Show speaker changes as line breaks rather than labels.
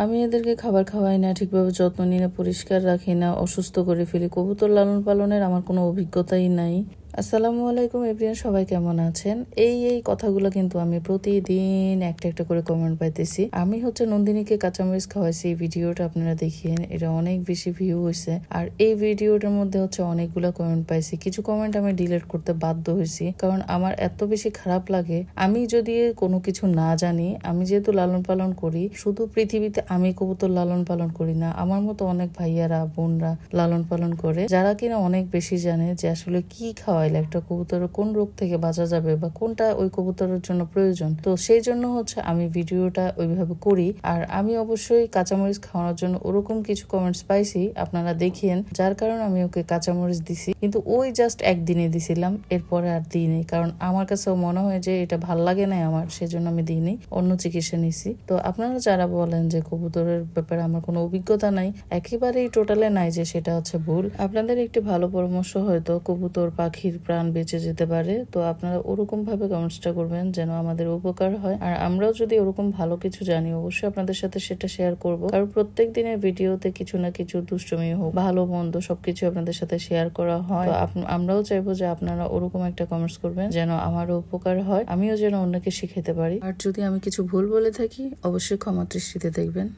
আমি এদেরকে খাবার খাওয়াই না, ঠিকভাবে যত্ন নিই না, পরিষ্কার রাখি না, অসুস্থ করে ফেলি। কবুতর লালন পালনের আমার কোনো অভিজ্ঞতাই নাই। আসসালামু আলাইকুম এভরিওয়ান, সবাই কেমন আছেন? এই কথাগুলো কিন্তু আমি প্রতিদিন একটা একটা করে কমেন্ট পাইতেছি। আমি নন্দিনীকে কাঁচামরিচ খাওয়াইছি, এই ভিডিওটা আপনারা দেখিয়েন, এটা অনেক বেশি ভিউ হয়েছে। আর এই ভিডিওটার মধ্যে অনেকগুলো কমেন্ট পাইছি। কিছু কমেন্ট আমি ডিলিট করতে বাধ্য হয়েছি, কারণ আমার এত বেশি খারাপ লাগে। আমি যদি কোনো কিছু না জানি, আমি যেহেতু লালন পালন করি, শুধু পৃথিবীতে আমি কবুতর লালন পালন করি না, আমার মতো অনেক ভাইয়ারা বোনরা লালন পালন করে, যারা কিনা অনেক বেশি জানে যে আসলে কি খাওয়াইলে একটা কবুতরের কোন রোগ থেকে বাঁচা যাবে বা কোনটা ওই কবুতরের জন্য প্রয়োজন। তো সেই জন্য আমি ভিডিওটা ওইভাবে করি। আর আমি অবশ্যই কাঁচামরিচ খাওয়ানোর জন্য ওরকম কিছু কমেন্টস পাইছি, আপনারা দেখেন, যার কারণে আমি ওকে কাঁচামরিচ দিছি। কিন্তু ওই জাস্ট একদিনে দিছিলাম, এরপরে আর দিইনি, কারণ আমার কাছেও মনে হয় যে এটা ভাল লাগে না আমার, সেজন্য আমি দিইনি, অন্য চিকিৎসা নিছি। তো আপনারা যারা বলেন যে কবুতরের ব্যাপারে আমার কোনো অভিজ্ঞতা নাই, একেবারেই টোটালে নাই, যে সেটা ভুল। আপনাদের একটি ভালো পরামর্শ হয়তো কবুতর পাখির প্রাণ বেঁচে যেতে পারে। তো আপনারা ওরকম ভাবে কমেন্টসটা করবেন যেন আমাদের উপকার হয়। আর আমরাও যদি ওরকম ভালো কিছু জানি, অবশ্যই আপনাদের সাথে সেটা শেয়ার করব। কারণ প্রত্যেক দিনের ভিডিওতে কিছু না কিছু দুষ্টুমি হোক, ভালো মন্দ সবকিছু আপনাদের সাথে শেয়ার করা হয়। তো আমরাও চাইবো যে আপনারা ওরকম একটা কমেন্টস করবেন যেন আমারও উপকার হয়, আমিও যেন অন্যকে শিখাতে পারি। আর যদি আমি কিছু ভুল বলে থাকি, অবশ্যই ক্ষমা দৃষ্টিতে দেখবেন।